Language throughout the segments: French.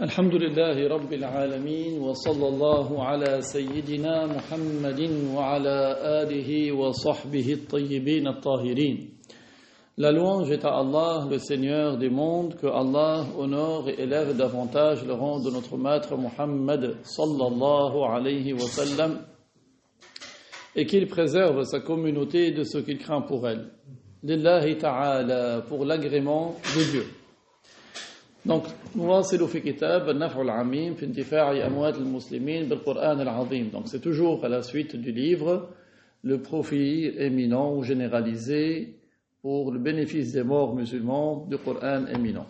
الحمد لله رب العالمين وصلى الله على سيدنا محمد وعلى آله وصحبه الطيبين الطاهرين. La louange est à Allah, le Seigneur des mondes, que Allah honore et élève davantage le rang de notre maître Muhammad sallallahu alayhi wa sallam et qu'il préserve sa communauté de ce qu'il craint pour elle. Lillahi ta'ala, pour l'agrément de Dieu. Donc, نواصل في كتاب النفع العميم في انتفاع أموات المسلمين بالقرآن العظيم. Donc, c'est toujours à la suite du livre le profit éminent ou généralisé pour le bénéfice des morts musulmans du Coran éminent.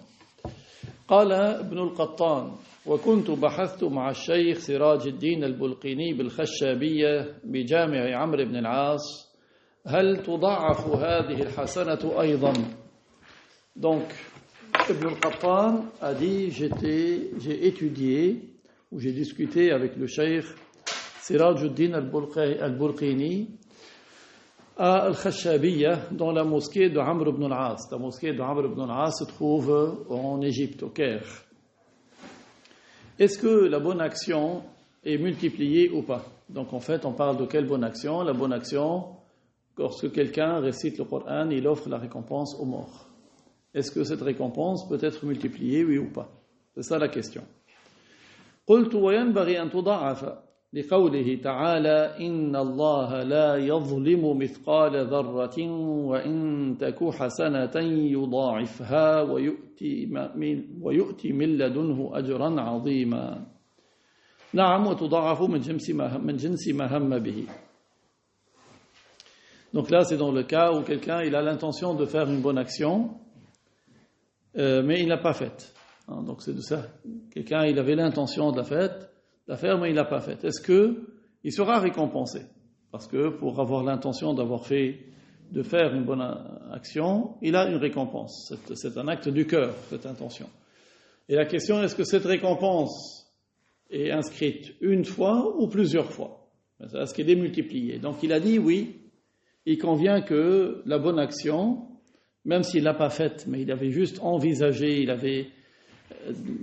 قال ابن القطان وكنت بحثت مع الشيخ سراج الدين البلقيني بالخشابية بجامع عمرو بن العاص هل تضاعف هذه الحسنة أيضا. Donc, Ibn al-Qattan a dit, j'ai étudié ou j'ai discuté avec le cheikh Sirajuddin al-Bulqini à Al-Khashabiyya dans la mosquée de Amr ibn al-As. La mosquée de Amr ibn al-As se trouve en Égypte, au Caire. Est-ce que la bonne action est multipliée ou pas? Donc en fait, on parle de quelle bonne action? La bonne action, lorsque quelqu'un récite le Coran, il offre la récompense aux morts. Est-ce que cette récompense peut être multipliée, oui ou pas? C'est ça la question. قلت وينبغي أن تضاعف لقوله تعالى إن الله لا يظلم مثقال ذرة وإن تك حسنة يضاعفها ويؤتي من لدنه أجرا عظيما. نعم وتضاعف من جنس ما هم به. Donc là, c'est dans le cas où quelqu'un il a l'intention de faire une bonne action, mais il ne l'a pas faite. Donc c'est de ça. Quelqu'un, il avait l'intention de la faire, mais il ne l'a pas faite. Est-ce qu'il sera récompensé? Parce que pour avoir l'intention de faire une bonne action, il a une récompense. C'est un acte du cœur, cette intention. Et la question, est-ce que cette récompense est inscrite une fois ou plusieurs fois? Est-ce qu'elle est multipliée? Donc il a dit oui, il convient que la bonne action, même s'il ne l'a pas faite, mais il avait juste envisagé, il avait,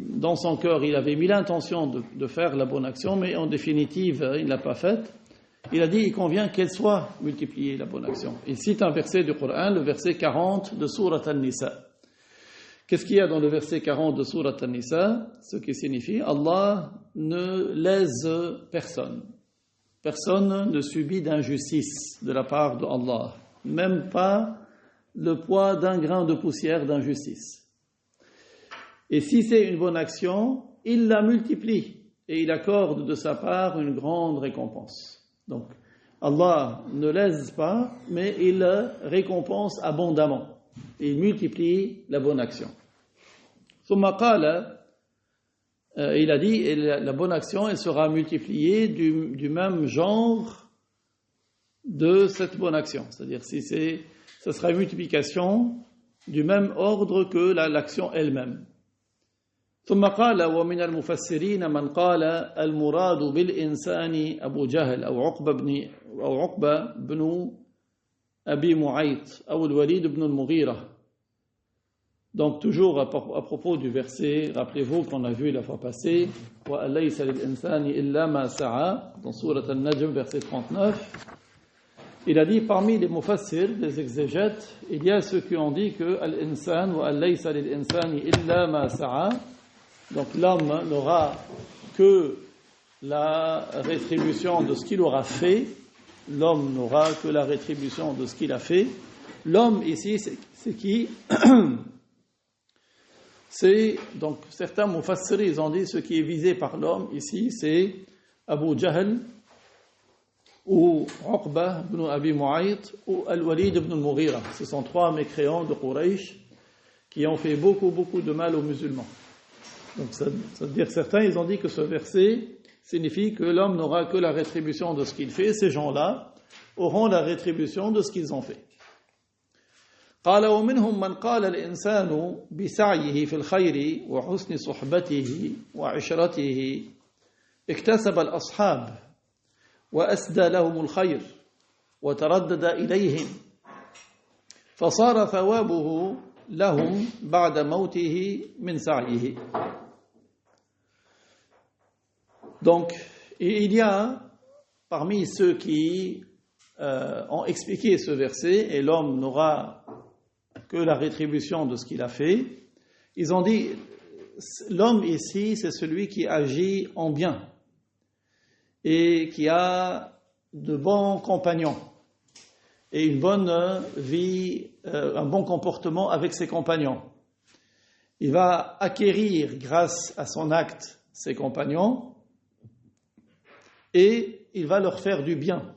dans son cœur, il avait mis l'intention de faire la bonne action, mais en définitive, il ne l'a pas faite. Il a dit, il convient qu'elle soit multipliée, la bonne action. Il cite un verset du Coran, le verset 40 de Surat An-Nisa. Qu'est-ce qu'il y a dans le verset 40 de Surat An-Nisa? Ce qui signifie, Allah ne lèse personne. Personne ne subit d'injustice de la part de Allah. Même pas le poids d'un grain de poussière d'injustice. Et si c'est une bonne action, il la multiplie et il accorde de sa part une grande récompense. Donc, Allah ne lèse pas, mais il récompense abondamment. Il multiplie la bonne action. ثم قال, il a dit, et la bonne action, elle sera multipliée du même genre de cette bonne action. C'est-à-dire, ce sera une multiplication du même ordre que l'action elle-même. ثم قال ومن المفسرين من قال المراد بالإنسان أبو جهل أو عقبة بن أبي معيط أو الوليد بن المغيرة. Donc toujours à propos du verset, rappelez-vous qu'on a vu la fois passée, وَأَلَيْسَ لِلْإِنسَانِ إِلَّا مَا سَعَى, dans Surat An-Najm, verset 39. Il a dit, parmi les mufassir, les exégètes, il y a ceux qui ont dit que al-insan wa al-laysa lil-insani illa ma sa'a. Donc l'homme n'aura que la rétribution de ce qu'il aura fait. L'homme n'aura que la rétribution de ce qu'il a fait. L'homme ici, c'est qui? C'est, donc certains mufassir, ils ont dit, ce qui est visé par l'homme ici, c'est Abu Jahl, ou Uqba ibn Abi Mu'ayt, ou Al-Walid ibn al-Mughira. Ce sont trois mécréants de Quraysh qui ont fait beaucoup de mal aux musulmans. Donc ça veut dire certains, ils ont dit que ce verset signifie que l'homme n'aura que la rétribution de ce qu'il fait. Ces gens-là auront la rétribution de ce qu'ils ont fait. قال ومنهم من قال الإنسان بسعيه في الخير وحسن صحبته وعشرته اكتسب الأصحاب وأسدى لهم الخير وتردد إليهم فصار ثوابه لهم بعد موته من سعيه. Donc, et il y a parmi ceux qui ont expliqué ce verset, et l'homme n'aura que la rétribution de ce qu'il a fait, ils ont dit, l'homme ici, c'est celui qui agit en bien et qui a de bons compagnons et une bonne vie, un bon comportement avec ses compagnons. Il va acquérir grâce à son acte ses compagnons et il va leur faire du bien.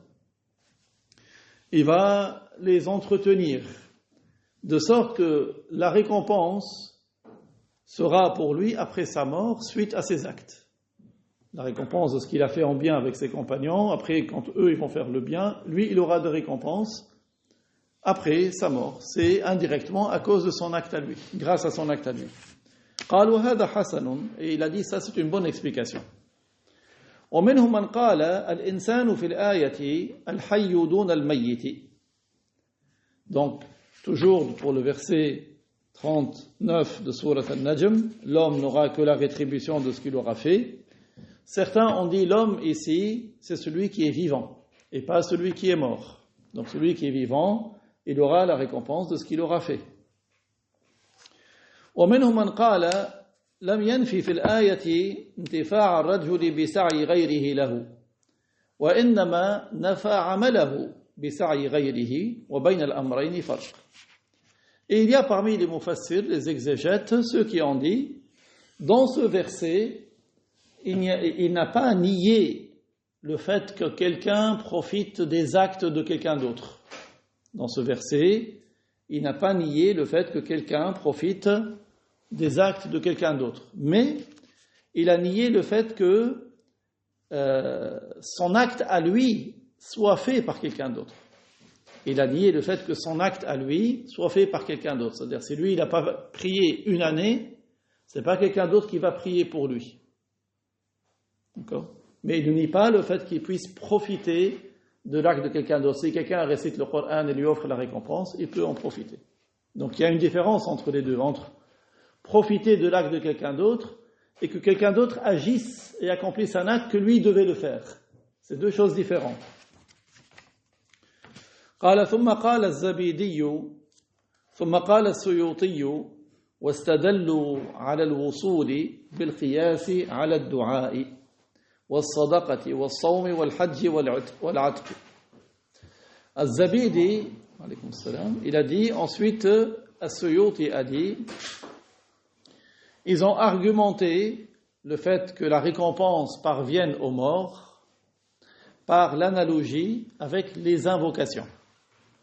Il va les entretenir de sorte que la récompense sera pour lui après sa mort suite à ses actes. La récompense de ce qu'il a fait en bien avec ses compagnons, après quand eux ils vont faire le bien, lui il aura de récompense après sa mort. C'est indirectement à cause de son acte à lui, grâce à son acte à lui. قالوا هذا حسن, et il a dit ça c'est une bonne explication. ومنهم من قال الإنسان في الآية الحي دون الميت. Donc toujours pour le verset 39 de Sourate An-Najm, l'homme n'aura que la rétribution de ce qu'il aura fait. Certains ont dit l'homme ici, c'est celui qui est vivant et pas celui qui est mort. Donc celui qui est vivant, il aura la récompense de ce qu'il aura fait. ومنهم من قال لم ينفي في الآية انتفاع الرجل بسعي غيره له وإنما نفى عمله بسعي غيره وبين الأمرين فرق. Et il y a parmi les mufassirs, les exégètes, ceux qui ont dit, dans ce verset, il n'a pas nié le fait que quelqu'un profite des actes de quelqu'un d'autre. Dans ce verset, il n'a pas nié le fait que quelqu'un profite des actes de quelqu'un d'autre. Mais il a nié le fait que son acte à lui soit fait par quelqu'un d'autre. Il a nié le fait que son acte à lui soit fait par quelqu'un d'autre. C'est-à-dire, si lui, il n'a pas prié une année, c'est pas quelqu'un d'autre qui va prier pour lui. D'accord ? Mais il ne nie pas le fait qu'il puisse profiter de l'acte de quelqu'un d'autre. Si quelqu'un récite le Coran et lui offre la récompense, il peut en profiter. Donc, il y a une différence entre les deux, entre profiter de l'acte de quelqu'un d'autre et que quelqu'un d'autre agisse et accomplisse un acte que lui devait le faire. C'est deux choses différentes. قال ثم قال الزبيدي ثم قال السيوطي واستدلوا على الوصول بالقياس على الدعاء والصدقة والصوم والحج والعتق. الزبيدي عليكم السلام, il a dit ensuite, As-Suyuti a dit, ils ont argumenté le fait que la récompense parvienne aux morts par l'analogie avec les invocations.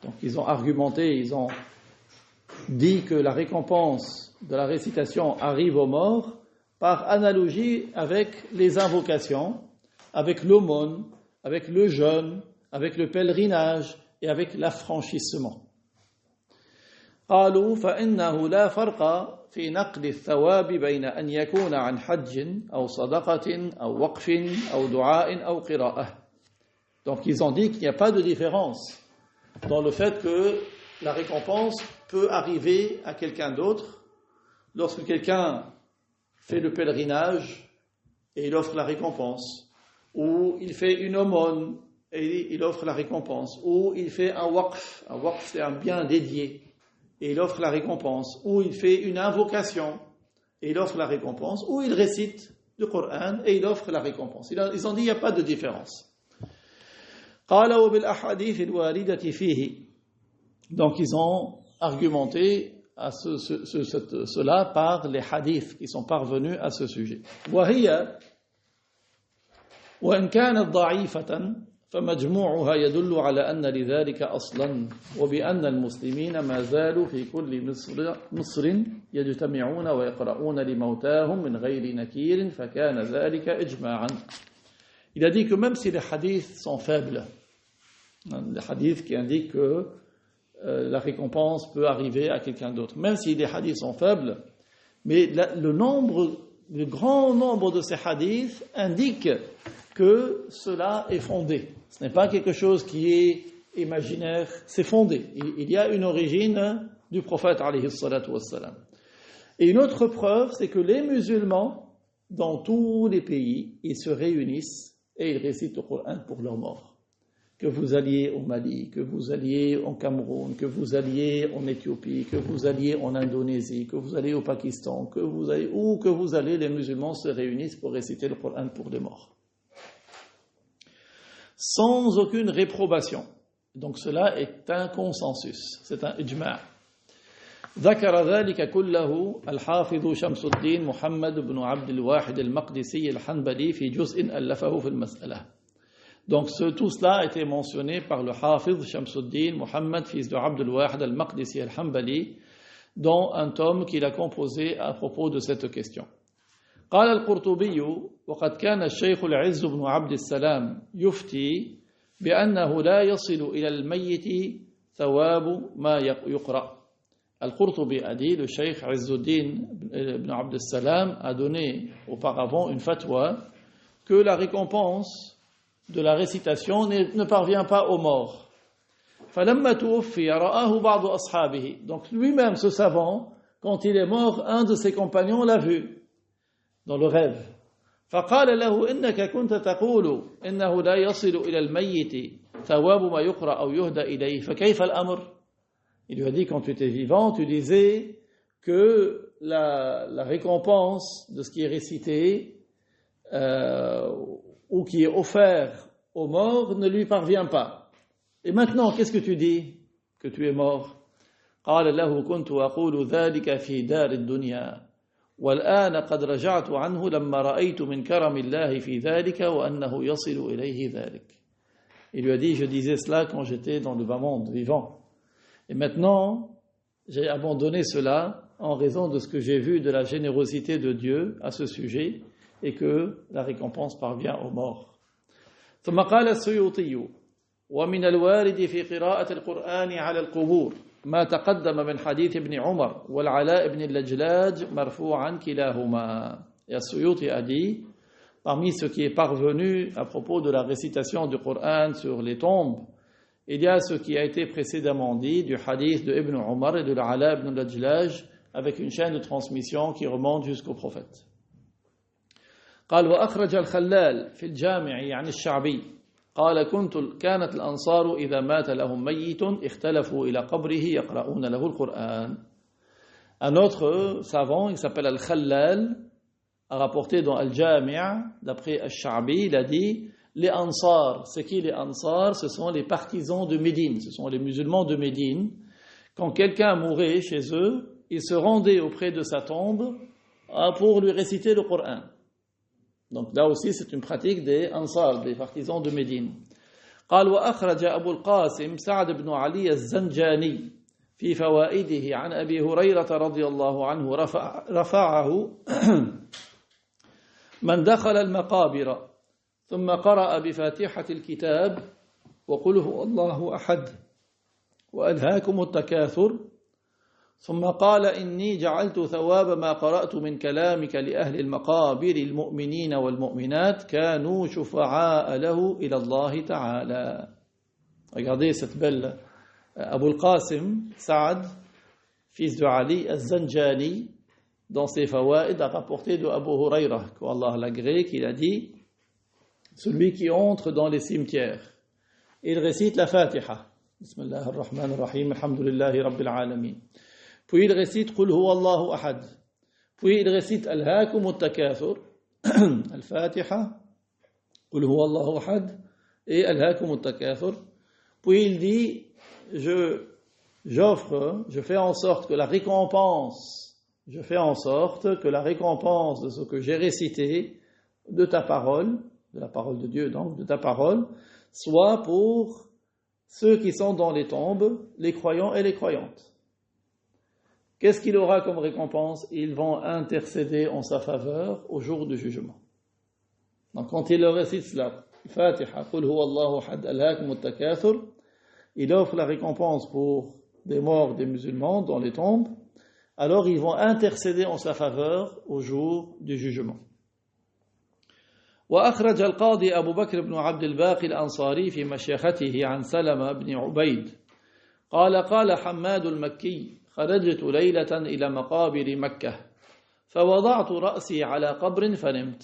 Donc ils ont argumenté, ils ont dit que la récompense de la récitation arrive aux morts par analogie avec les invocations, avec l'aumône, avec le jeûne, avec le pèlerinage et avec l'affranchissement. قالوا فإنه لا فرق في نقل الثواب بين أن يكون عن حج أو صدقة أو وقف أو دعاء أو قراءة. Donc ils ont dit qu'il n'y a pas de différence dans le fait que la récompense peut arriver à quelqu'un d'autre lorsque quelqu'un fait le pèlerinage et il offre la récompense, ou il fait une aumône et il offre la récompense, ou il fait un waqf c'est un bien dédié et il offre la récompense, ou il fait une invocation et il offre la récompense, ou il récite le Coran et il offre la récompense. Ils ont dit qu'il n'y a pas de différence. Donc ils ont argumenté à cela par les hadiths qui sont parvenus à ce sujet. وهي وإن كانت ضعيفة فمجموعها يدل على أن لذلك أصلا وبأن المسلمين ما زالوا في كل مصر يجتمعون ويقرؤون لموتاهم من غير نكير فكان ذلك إجماعا. Il a dit que même si les hadiths sont faibles, les hadiths qui indiquent que la récompense peut arriver à quelqu'un d'autre, même si les hadiths sont faibles, mais le grand nombre de ces hadiths indique que cela est fondé. Ce n'est pas quelque chose qui est imaginaire, c'est fondé. Il y a une origine du prophète alayhi salatu wassalam. Et une autre preuve, c'est que les musulmans dans tous les pays, ils se réunissent et ils récitent le Coran pour leurs morts. Que vous alliez au Mali, que vous alliez au Cameroun, que vous alliez en Éthiopie, que vous alliez en Indonésie, que vous alliez au Pakistan, que vous allez, où que vous allez, les musulmans se réunissent pour réciter le Coran pour les morts. Sans aucune réprobation. Donc cela est un consensus, c'est un ijma'. ذكر ذلك كله الحافظ شمس الدين محمد بن عبد الواحد المقدسي الحنبلي في جزء ألفه في المسألة. Donc tout cela a été mentionné par le Hafiz Shamsuddin Muhammad, fils de Abd al-Wahid al-Maqdisi al-Hanbali, dans un tome qu'il a composé à propos de cette question. قال القرطبي وقد كان الشيخ العز بن عبد السلام يفتي بأنه لا يصل إلى الميت ثواب ما يقرأ. Al-Qurtubi a dit, le Cheikh Izzuddin ibn Abd al-Salam a donné auparavant une fatwa que la récompense de la récitation ne parvient pas aux morts. فَلَمَّا تُوفِّيَ رَآهُ بَعْضُ أَصْحَابِهِ. Donc lui-même, ce savant, quand il est mort, un de ses compagnons l'a vu dans le rêve. فقال له إنك كنت تقول إنه لا يصل إلى الميت ثواب ما يقرأ أو يهدى إليه فكيف الأمر؟ Il lui a dit, quand tu étais vivant, tu disais que la récompense de ce qui est récité ou qui est offert aux morts ne lui parvient pas. Et maintenant, qu'est-ce que tu dis? Que tu es mort. قال له كنت أقول ذلك في دار الدنيا والآن قد رجعت عنه لما رأيت من كرم الله في ذلك وأنه يصل إليه ذلك. Il lui a dit, je disais cela quand j'étais dans le bas monde vivant. Et maintenant, j'ai abandonné cela en raison de ce que j'ai vu de la générosité de Dieu à ce sujet et que la récompense parvient aux morts. ثم قال السيوطي ومن الوارد في قراءة القرآن على القبور ما تقدم من حديث ابن عمر والعلاء بن اللجلاج مرفوعا كلاهما. Et السيوطي a dit, parmi ce qui est parvenu à propos de la récitation du Coran sur les tombes, il y a ce qui a été précédemment dit du hadith de Ibn Umar et de l'Ala ibn al-Ajlaj avec une chaîne de transmission qui remonte jusqu'au prophète. قال وأخرج الخلال في الجامع عن الشعبي قال كانت الأنصار إذا مات لهم ميت اختلفوا إلى قبره يقرؤون له القرآن. Un autre savant, il s'appelle Al-Khallal, a rapporté dans Al-Jami' d'après Al-Sha'bi, il a dit les Ansar, c'est qui les Ansar? Ce sont les partisans de Médine, ce sont les musulmans de Médine. Quand quelqu'un mourait chez eux, ils se rendaient auprès de sa tombe pour lui réciter le Coran. Donc là aussi c'est une pratique des Ansar, des partisans de Médine. قال وأخرج أبو القاسم سعد بن علي الزنجاني في فوائده عن أبي هريرة رضي الله عنه رفعه من دخل المقابر ثم قرأ بفاتحة الكتاب وقل هو الله أحد وألهاكم التكاثر ثم قال إني جعلت ثواب ما قرأت من كلامك لأهل المقابر المؤمنين والمؤمنات كانوا شفعاء له إلى الله تعالى. Regardez cette belle Abu al-Qasim Saad, fils de Ali al-Zanjani, dans ses fawaïd a rapporté de Abu Huraira, qu'Allah l'agrée, qu'il a dit, celui qui entre dans les cimetières, il récite la Fatiha. Bismillah ar-Rahman ar-Rahim, alhamdulillahi rabbil alamin. Puis il récite Qul huwa Allahu ahad. Puis il récite Alhaakum at-Takathur, al-Fatiha, Qul huwa Allahu ahad et Alhaakum at-Takathur. Puis il dit je fais en sorte que la récompense de ce que j'ai récité de ta parole, de la parole de Dieu donc, de ta parole, soit pour ceux qui sont dans les tombes, les croyants et les croyantes. Qu'est-ce qu'il aura comme récompense? Ils vont intercéder en sa faveur au jour du jugement. Donc quand il leur récite cela, Fatiha, Qul huwa Allahu ahad, Alhaakum at-Takathur, il offre la récompense pour des morts des musulmans dans les tombes, alors ils vont intercéder en sa faveur au jour du jugement. وأخرج القاضي أبو بكر بن عبد الباقي الأنصاري في مشيخته عن سلمة بن عبيد قال حماد المكي خرجت ليلة إلى مقابر مكة فوضعت رأسي على قبر فنمت.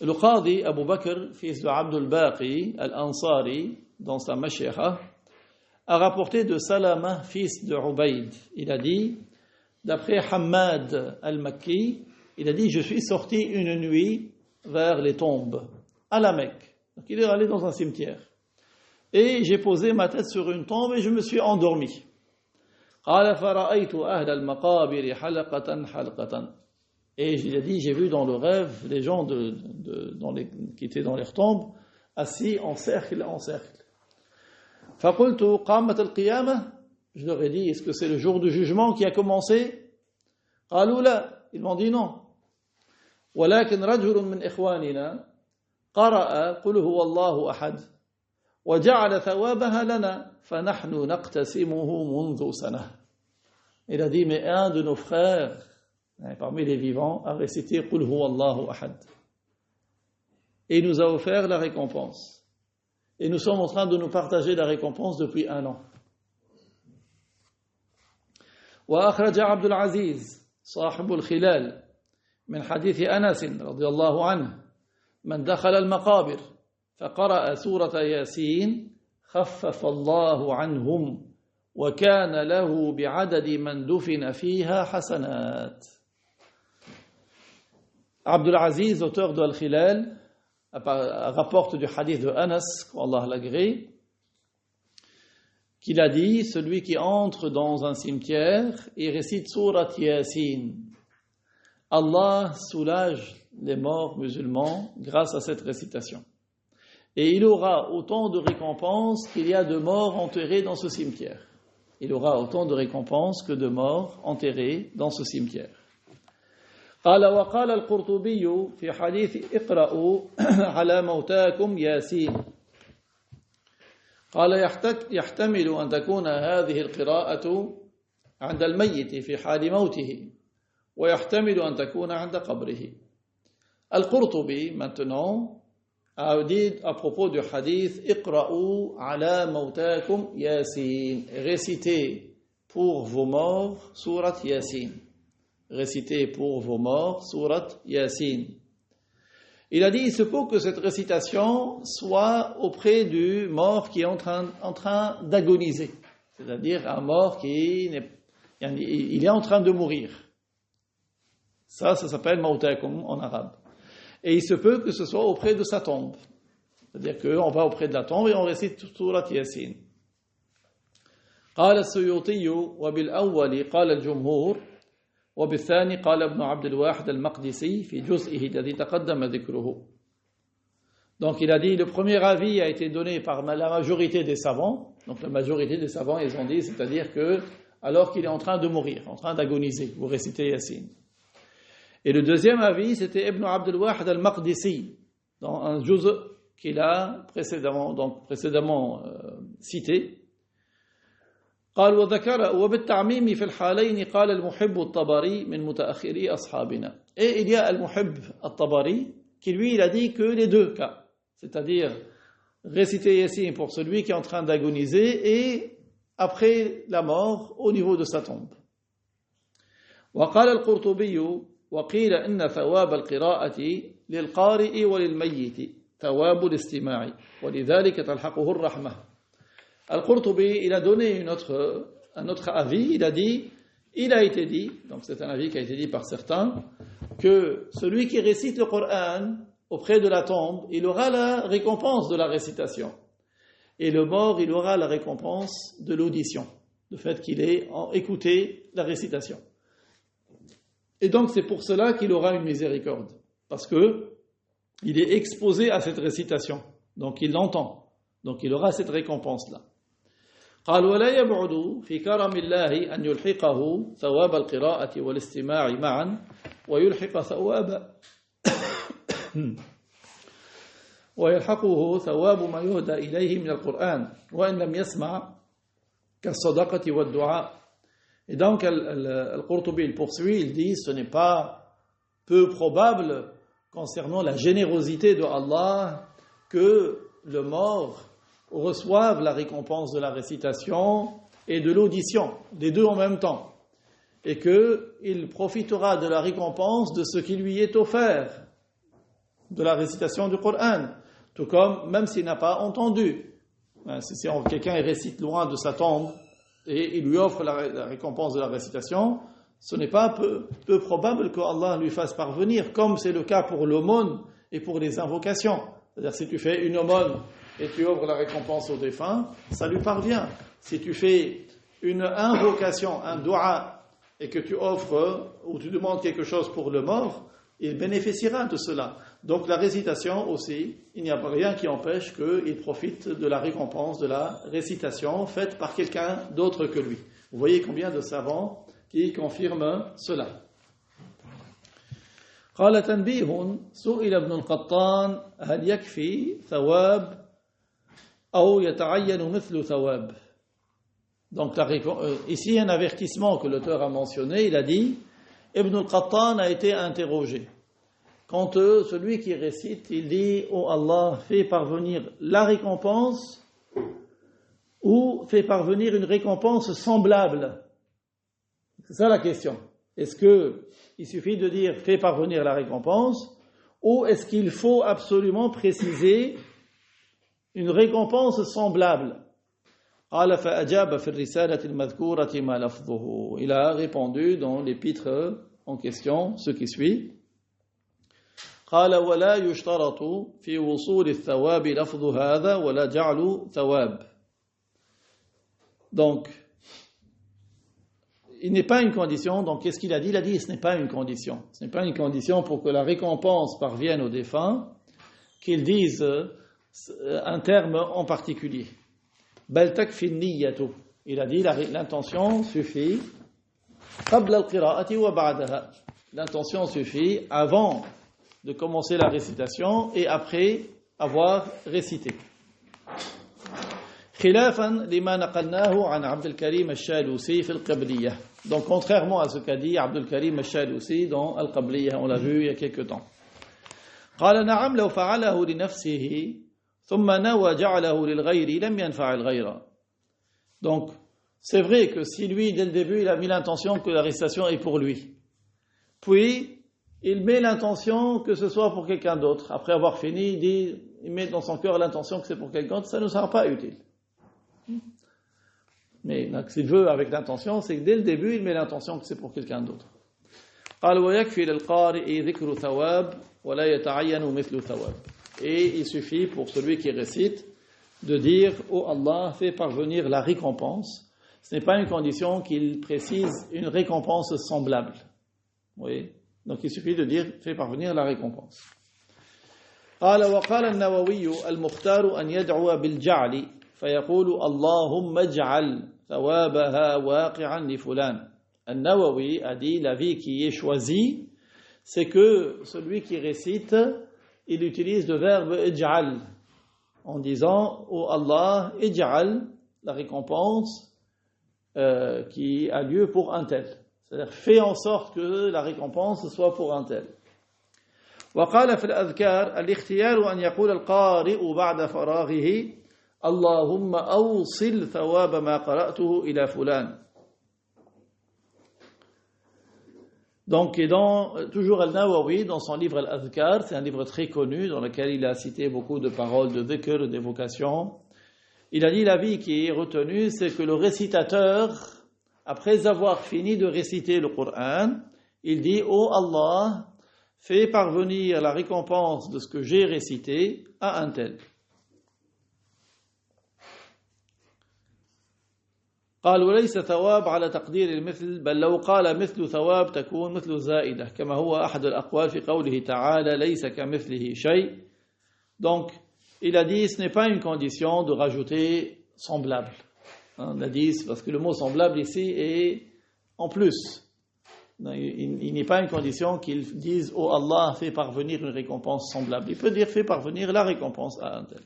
Le Qadi Abu Bakr, fils de Abdul Baqi al-Ansari, dans sa Mashayikha, a rapporté de Salama, fils de Ubayd. Il a dit, d'après Hammad al-Makki, il a dit, je suis sorti une nuit vers les tombes, à la Mecque. Donc il est allé dans un cimetière. Et j'ai posé ma tête sur une tombe et je me suis endormi. قال فرأيت أهل المقابر حلقة حلقة. Et il a dit, j'ai vu dans le rêve les gens qui étaient dans leurs tombes, assis en cercle, en cercle. فقلت قامت القيامة. Je leur ai dit, est-ce que c'est le jour du jugement qui a commencé? قالوا لا. Ils m'ont dit non. ولكن رجل من إخواننا قرأ قل هو الله أحد وجعل ثوابها لنا فنحن نقتسمه منذ سنة. Il a dit, mais un de nos frères parmi les vivants a récité قل هو الله أحد et il nous a offert la récompense et nous sommes en train de nous partager la récompense depuis un an. وأخرج عبد العزيز صاحب الخلال من حديث أنس رضي الله عنه من دخل المقابر فقرأ سورة ياسين خفف الله عنهم وكان له بعدد من دفن فيها حسنات. Abdul Aziz, auteur de Al-Khilal, rapporte du hadith de Anas, qu'Allah l'agrée, qu'il a dit, celui qui entre dans un cimetière et récite Surat Yasin, Allah soulage les morts musulmans grâce à cette récitation. Et il aura autant de récompenses qu'il y a de morts enterrés dans ce cimetière. Il aura autant de récompenses que de morts enterrés dans ce cimetière. قال وقال القرطبي في حديث اقرأوا على موتاكم ياسين قال يحتمل أن تكون هذه القراءة عند الميت في حال موته ويحتمل أن تكون عند قبره. Al-Qurtubi maintenant a dit à propos du hadith اقرأوا على موتاكم ياسين, récitez pour vos morts surat Yasin. Récitez pour vos morts surat Yasin. Il a dit, il se peut que cette récitation soit auprès du mort qui est en train d'agoniser. C'est-à-dire un mort il est en train de mourir. Ça s'appelle mautakum en arabe. Et il se peut que ce soit auprès de sa tombe. C'est-à-dire qu'on va auprès de la tombe et on récite surat Yasin. قال السيوطي وبالأول قال الجمهور وبالثاني قال ابن عبد الواحد المقدسي في جزئه الذي تقدم ذكره. Donc il a dit, le premier avis a été donné par la majorité des savants. Donc la majorité des savants, ils ont dit, c'est-à-dire que alors qu'il est en train de mourir, en train d'agoniser, vous récitez Yasin. Et le deuxième avis, c'était Ibn Abd al-Wahid al-Maqdisi, dans un juz qu'il a précédemment cité. قال وذكر وبالتعميم في الحالين قال المحب الطبري من متأخري أصحابنا. Et il y a al-Muhib al-Tabari qui lui il a dit que les deux cas, c'est-à-dire réciter Yasin pour celui qui est en train d'agoniser et après la mort au niveau de sa tombe. وقال القرطبي وقيل إن ثواب القراءة للقارئ وللميت ثواب الاستماع ولذلك تلحقه الرحمة. Al-Qurtubi, il a donné un autre avis, il a été dit, donc c'est un avis qui a été dit par certains, que celui qui récite le Coran auprès de la tombe, il aura la récompense de la récitation. Et le mort, il aura la récompense de l'audition, le fait qu'il ait écouté la récitation. Et donc c'est pour cela qu'il aura une miséricorde, parce que il est exposé à cette récitation, donc il l'entend, donc il aura cette récompense-là. قال ولا يبعد في كرم الله أن يلحقه ثواب القراءة والاستماع معا ويلحقه ثواب ما يهدى إليه من القرآن وإن لم يسمع كالصدقة والدعاء. Et donc Al-Qurtubi il poursuit, il dit ce n'est pas peu probable concernant la générosité de Allah que le mort reçoivent la récompense de la récitation et de l'audition, les deux en même temps. et qu'il profitera de la récompense de ce qui lui est offert, de la récitation du Coran, tout comme, même s'il n'a pas entendu. Si quelqu'un récite loin de sa tombe et il lui offre la récompense de la récitation, ce n'est pas peu probable qu'Allah lui fasse parvenir, comme c'est le cas pour l'aumône et pour les invocations. C'est-à-dire, si tu fais une aumône et tu offres la récompense au défunt, ça lui parvient. Si tu fais une invocation, un dua, et que tu offres ou tu demandes quelque chose pour le mort, il bénéficiera de cela. Donc la récitation aussi, il n'y a rien qui empêche qu'il profite de la récompense de la récitation faite par quelqu'un d'autre que lui. Vous voyez combien de savants qui confirment cela. قال تنبيه سئل ابن القطان هل يكفي ثواب أو يتعين مثل ثواب. Donc ici un avertissement que l'auteur a mentionné, il a dit Ibn al-Qattan a été interrogé. Quand celui qui récite, il dit « Oh Allah, fais parvenir la récompense ou fais parvenir une récompense semblable ?» C'est ça la question. Est-ce qu'il suffit de dire « fais parvenir la récompense » ou est-ce qu'il faut absolument préciser une récompense semblable ? قال فأجاب في الرسالة المذكورة ما لفظه. Il a répondu dans l'épître en question, ce qui suit. قال ولا يشترط في وصول الثواب لفظ هذا ولا جعل ثواب. Donc, il n'est pas une condition. Donc, qu'est-ce qu'il a dit? Il a dit ce n'est pas une condition. Ce n'est pas une condition pour que la récompense parvienne au défunt qu'il dise un terme en particulier. بل تكفي النية. Il a dit l'intention suffit. قبل القراءة وبعدها. L'intention suffit avant de commencer la récitation et après avoir récité. خلافا لما نقلناه عن عبد الكريم الشالوسي في القبلية. Donc contrairement à ce qu'a dit Abdul Karim al-Shalousi dans Al-Qabliyah, on l'a vu il y a quelque temps. قال نعم لو فعله لنفسه ثم نوى جعله للغير لم ينفع الغير. Donc c'est vrai que si lui dès le début il a mis l'intention que la récitation est pour lui, puis il met l'intention que ce soit pour quelqu'un d'autre, après avoir fini il met dans son cœur l'intention que c'est pour quelqu'un d'autre, ça ne sera pas utile. Mais donc, s'il veut avec l'intention, c'est que dès le début il met l'intention que c'est pour quelqu'un d'autre. قال ويكفي للقارئ ذكر ثواب ولا يتعين مثل ثواب. Et il suffit pour celui qui récite de dire « Oh Allah, fais parvenir la récompense ». Ce n'est pas une condition qu'il précise une récompense semblable. Oui. Donc il suffit de dire « Fais parvenir la récompense ». قال وقال النووي المختار أن يدعو بالجعل فيقول اللهم اجعل ثوابها واقعا لفلان. النووي a dit l'avis qui est choisi, c'est que celui qui récite il utilise le verbe ij'al en disant oh Allah, ij'al la récompense qui a lieu pour un tel. C'est-à-dire fais en sorte que la récompense soit pour un tel. وقال في الأذكار الاختيار أن يقول القارئ بعد فراغه اللهم أوصل ثواب ما قرأته إلى فلان. Donc, et toujours Al-Nawawi, dans son livre Al-Adhkar, c'est un livre très connu dans lequel il a cité beaucoup de paroles de dhikr, d'évocation. Il a dit l'avis qui est retenu, c'est que le récitateur, après avoir fini de réciter le Coran, il dit « Oh Allah, fais parvenir la récompense de ce que j'ai récité à un tel. » قال وليس ثواب على تقدير المثل بل لو قال مثل ثواب تكون مثل زائدة كما هو أحد الأقوال في قوله تعالى ليس كمثله شيء. Donc il a dit ce n'est pas une condition de rajouter semblable. On a dit parce que le mot semblable ici est en plus. Il n'est pas une condition qu'il dise oh Allah fais parvenir une récompense semblable. Il peut dire fais parvenir la récompense à un tel.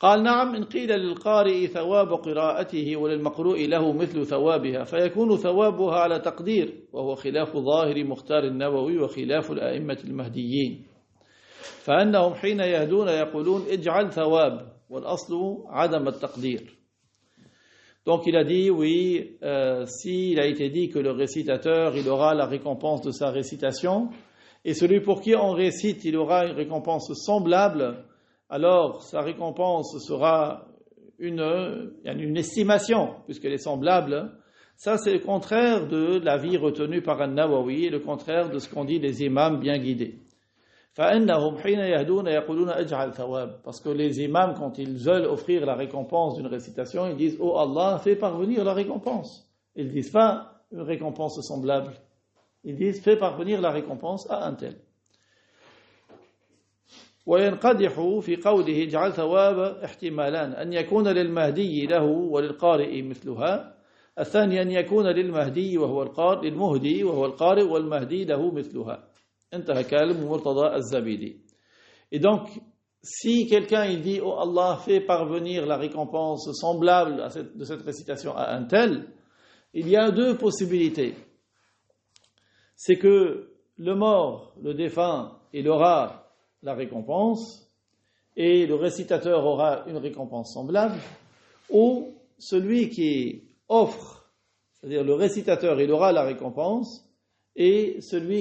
قال نعم إن قيل للقارئ ثواب قراءته وللمقروء له مثل ثوابها فيكون ثوابها على تقدير وهو خلاف ظاهر مختار النووي وخلاف الأئمة المهديين فأنهم حين يهدون يقولون اجعل ثواب والأصل عدم التقدير. Donc il a dit, oui, s'il a été dit que le récitateur, il aura la récompense de sa récitation, et celui pour qui on récite, il aura une récompense semblable, alors sa récompense sera une estimation, puisqu'elle est semblable. Ça, c'est le contraire de l'avis retenu par An-Nawawi, et le contraire de ce qu'ont dit les imams bien guidés. فَأَنَّهُمْ حِينَ يَهْدُونَ يَقُولُونَ أَجْعَلْ ثَوَابٍ. Parce que les imams, quand ils veulent offrir la récompense d'une récitation, ils disent « Oh Allah, fais parvenir la récompense ». Ils ne disent pas une récompense semblable. Ils disent « Fais parvenir la récompense à un tel ». وينقدح في قوله اجعل ثواب احتمالان أن يكون للمهدي له وللقارئ مثلها الثاني أن يكون للمهدي وهو القارئ للمهدي وهو القارئ والمهدي له مثلها انتهى كلام مرتضى الزبيدي. Et donc si quelqu'un il dit oh Allah fait parvenir la récompense semblable de cette récitation à un tel, il y a deux possibilités. C'est que le mort, le défunt, il aura la récompense et le récitateur aura une récompense semblable, ou celui qui offre, c'est-à-dire le récitateur, il aura la récompense et celui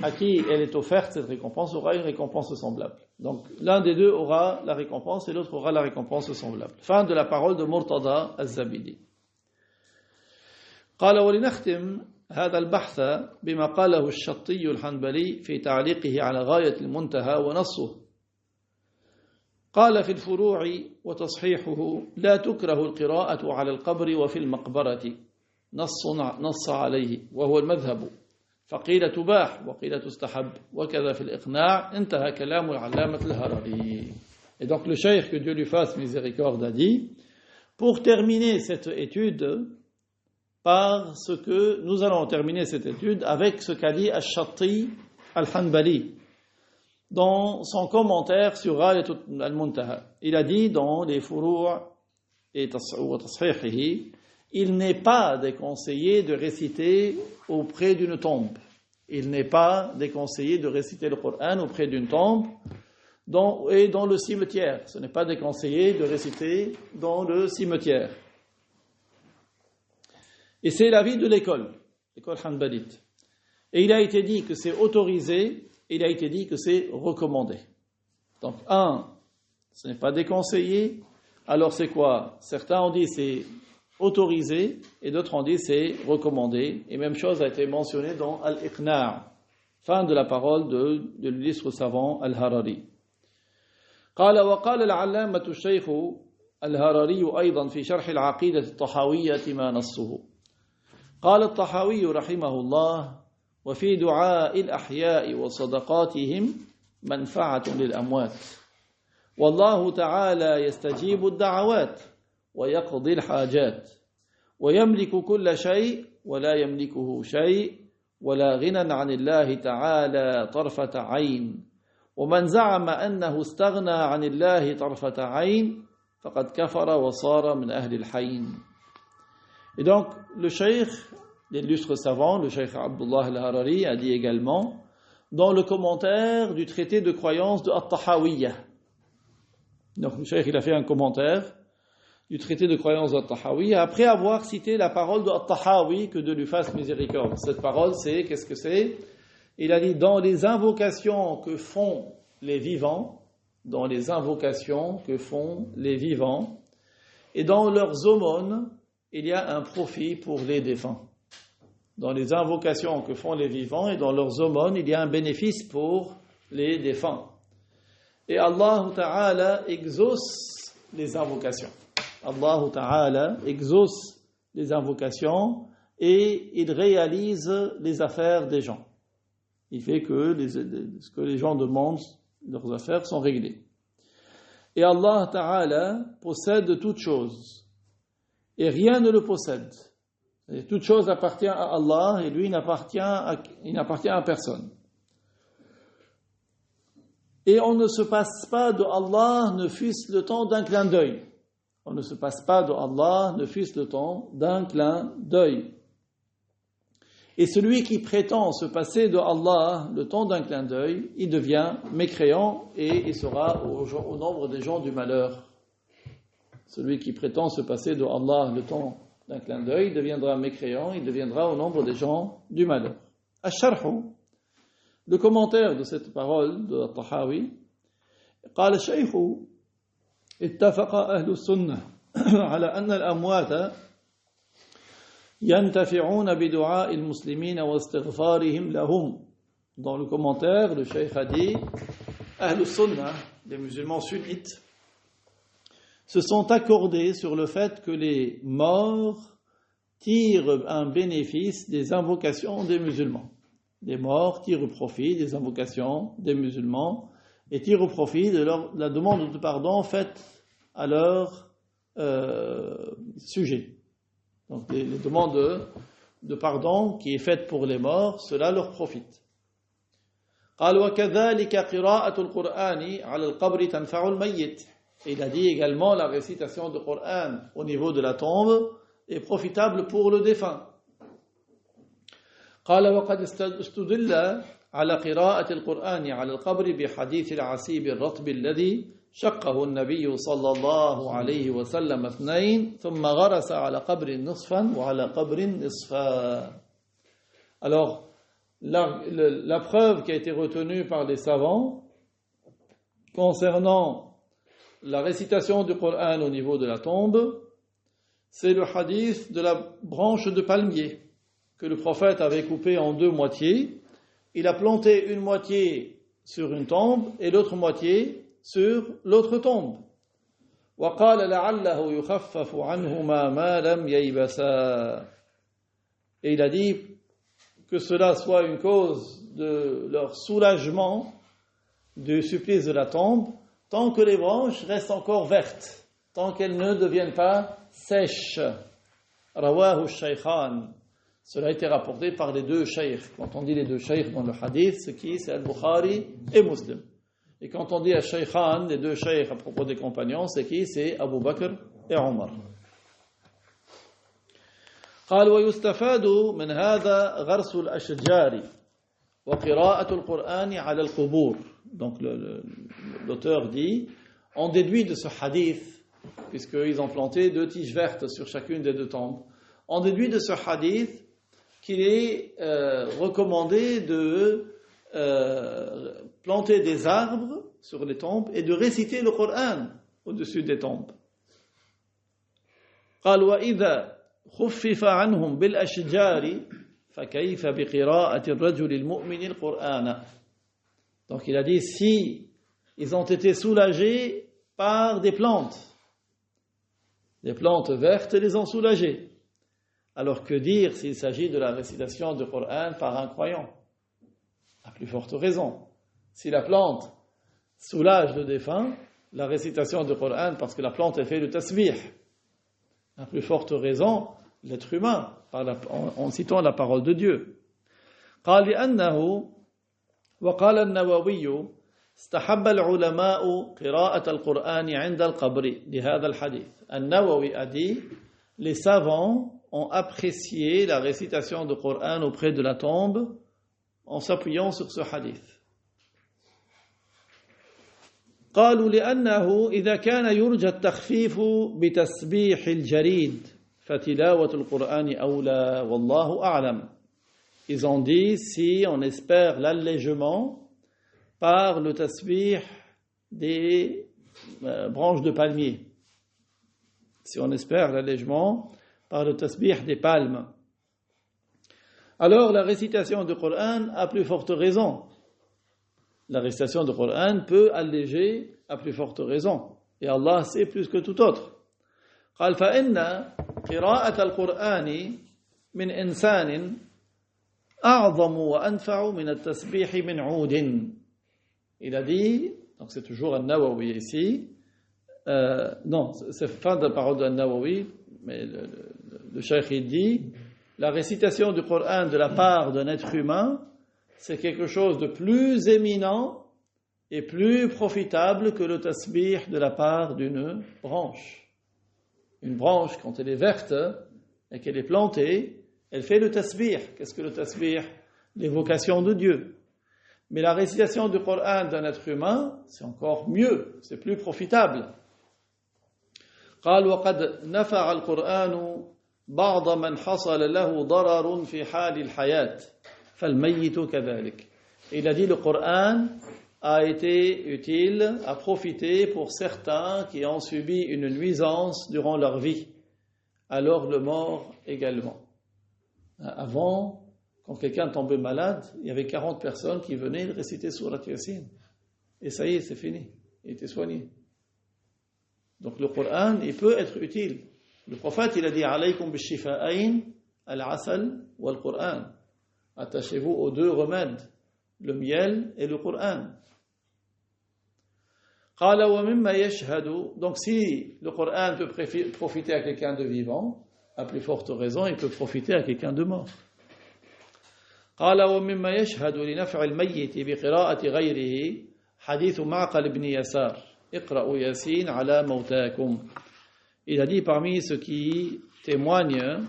à qui elle est offerte cette récompense aura une récompense semblable. Donc l'un des deux aura la récompense et l'autre aura la récompense semblable. Fin de la parole de Murtada al-Zabidi. قال ولنختم هذا البحث بما قاله الشطي الحنبلي في تعليقه على غاية المنتهى ونصه. قال في الفروع وتصحيحه لا تكره القراءة على القبر وفي المقبرة نص عليه وهو المذهب فقيل تباح وقيل تستحب وكذا في الإقناع انتهى كلام العلامة الهرري. Et donc le cheikh, que Dieu lui fasse miséricorde, a dit, pour terminer cette étude, parce que nous allons terminer cette étude avec ce qu'a dit Ash-Shatti al-Hanbali dans son commentaire sur Ghayat al-Muntaha. Il a dit dans les Furu' et Tashihihi, il n'est pas déconseillé de réciter auprès d'une tombe. Il n'est pas déconseillé de réciter le Coran auprès d'une tombe et dans le cimetière. Ce n'est pas déconseillé de réciter dans le cimetière. Et c'est l'avis de l'école hanbalite. Et il a été dit que c'est autorisé, et il a été dit que c'est recommandé. Donc, ce n'est pas déconseillé. Alors c'est quoi? Certains ont dit c'est autorisé, et d'autres ont dit c'est recommandé. Et même chose a été mentionnée dans Al-Iqna', fin de la parole de l'illustre savant Al-Harari. قال وقال العلامة الشيخ الهرري أيضا في شرح العقيدة الطحاوية ما نصه. قال الطحاوي رحمه الله وفي دعاء الأحياء وصدقاتهم منفعة للأموات والله تعالى يستجيب الدعوات ويقضي الحاجات ويملك كل شيء ولا يملكه شيء ولا غنى عن الله تعالى طرفة عين ومن زعم أنه استغنى عن الله طرفة عين فقد كفر وصار من أهل الحين. Et donc, le cheikh, l'illustre savant, le cheikh Abdullah al-Harari, a dit également, dans le commentaire du traité de croyance de At-Tahawiyya. Donc, le cheikh, il a fait un commentaire du traité de croyance de At-Tahawiyya, après avoir cité la parole de At-Tahawi, que Dieu lui fasse miséricorde. Cette parole, qu'est-ce que c'est? Il a dit, dans les invocations que font les vivants, dans les invocations que font les vivants, et dans leurs aumônes, il y a un profit pour les défunts. Dans les invocations que font les vivants et dans leurs aumônes, il y a un bénéfice pour les défunts. Et Allah Ta'ala exauce les invocations. Allah Ta'ala exauce les invocations et il réalise les affaires des gens. Il fait que ce que les gens demandent, leurs affaires sont réglées. Et Allah Ta'ala possède toutes choses. Et rien ne le possède. Et toute chose appartient à Allah et lui il n'appartient à personne. Et on ne se passe pas de Allah ne fût-ce le temps d'un clin d'œil. On ne se passe pas de Allah ne fût-ce le temps d'un clin d'œil. Et celui qui prétend se passer de Allah le temps d'un clin d'œil, il devient mécréant et il sera au nombre des gens du malheur. Celui qui prétend se passer de Allah le temps d'un clin d'œil deviendra mécréant, il deviendra au nombre des gens du malheur. Ash-Sharh, le commentaire de cette parole de Tahawi, قال الشيخ اتفق أهل السنة على أن الأموات ينتفعون بدعاء المسلمين واستغفارهم لهم. Dans le commentaire, le cheikh a dit Ahl Sunnah, les musulmans sunnites, se sont accordés sur le fait que les morts tirent un bénéfice des invocations des musulmans. Les morts tirent profit des invocations des musulmans et tirent profit de la demande de pardon faite à leur sujet. Donc les demandes de pardon qui est faite pour les morts, cela leur profite. قال وكذلك قراءة القرآن على القبر تنفع الميت. Et il a dit également la récitation du Coran au niveau de la tombe est profitable pour le défunt. قال وقد استدل على قراءة القرآن على القبر بحديث العسيب الرطب الذي شقه النبي صلى الله عليه وسلم اثنين ثم غرس على قبر نصفا وعلى قبر نصفا. Alors, la preuve qui a été retenue par les savants concernant la récitation du Coran au niveau de la tombe, c'est le hadith de la branche de palmier que le prophète avait coupé en deux moitiés. Il a planté une moitié sur une tombe et l'autre moitié sur l'autre tombe. وَقَالَ لَعَلَّهُ يُخَفَّفُ عَنْهُمَا مَا لَمْ يَيْبَسَا. Et il a dit que cela soit une cause de leur soulagement du supplice de la tombe, tant que les branches restent encore vertes, tant qu'elles ne deviennent pas sèches. Rawahu Shaykhan. Cela a été rapporté par les deux shaykhs. Quand on dit les deux shaykhs dans le hadith, c'est qui? C'est Al-Bukhari et Muslim. Et quand on dit Al-Shaykhan, les deux shaykhs à propos des compagnons, c'est qui? C'est Abu Bakr et Omar. قال ويستفاد من هذا غرس الأشجار وقراءة القرآن على القبور. Donc l'auteur dit, on déduit de ce hadith, puisqu'ils ont planté deux tiges vertes sur chacune des deux tombes, on déduit de ce hadith qu'il est recommandé de planter des arbres sur les tombes et de réciter le Coran au-dessus des tombes. قال وإذا خفف عنهم بالأشجار فكيف بقراءة الرجل المؤمن القرآن. Donc il a dit, si ils ont été soulagés par des plantes vertes les ont soulagés, alors que dire s'il s'agit de la récitation du Coran par un croyant? À plus forte raison. Si la plante soulage le défunt, la récitation du Coran, parce que la plante elle fait le tasbih, à plus forte raison, l'être humain, en citant la parole de Dieu. قال لأنه وقال النووي استحب العلماء قراءة القرآن عند القبر لهذا الحديث. النووي a dit, les savants ont apprécié la récitation du Coran auprès de la tombe en s'appuyant sur ce hadith. قالوا لأنه إذا كان يرجى التخفيف بتسبيح الجريد فتلاوة القرآن أولى والله أعلم. Ils ont dit, si on espère l'allègement par le tasbih des branches de palmier, si on espère l'allègement par le tasbih des palmes, alors la récitation du Coran a plus forte raison. La récitation du Coran peut alléger à plus forte raison. Et Allah sait plus que tout autre. قال فإن قراءة القرآن من إنسان أعظم وأنفع من التسبيح من عود. Il a dit, donc c'est toujours An-Nawawi ici, non, c'est fin de la parole d'An-Nawawi, mais le cheikh il dit, la récitation du Coran de la part d'un être humain, c'est quelque chose de plus éminent et plus profitable que le tasbih de la part d'une branche. Une branche, quand elle est verte et qu'elle est plantée, elle fait le tasbih. Qu'est-ce que le tasbih? L'évocation de Dieu. Mais la récitation du Coran d'un être humain, c'est encore mieux, c'est plus profitable. قال وقد نفع القرآن بعض من حصل له ضرر في حال الحياة فالميت كذلك. Il a dit le Coran a été utile, a profité pour certains qui ont subi une nuisance durant leur vie, alors le mort également. Avant, quand quelqu'un tombait malade, il y avait 40 personnes qui venaient réciter Surat Yasin. Et ça y est, c'est fini. Il était soigné. Donc le Coran, il peut être utile. Le prophète, il a dit alaykum bishifa'ayn al-asal wal-Qur'an. Attachez-vous aux deux remèdes, le miel et le Coran. قال ومما يشهد. Donc si le Coran peut profiter à quelqu'un de vivant, à plus forte raison, il peut profiter à quelqu'un de mort. قال ومما يشهد لنفع الميت بقراءة غيره حديث معقل بن يسار اقرأوا ياسين على موتاكم. Il a dit parmi ceux qui témoignent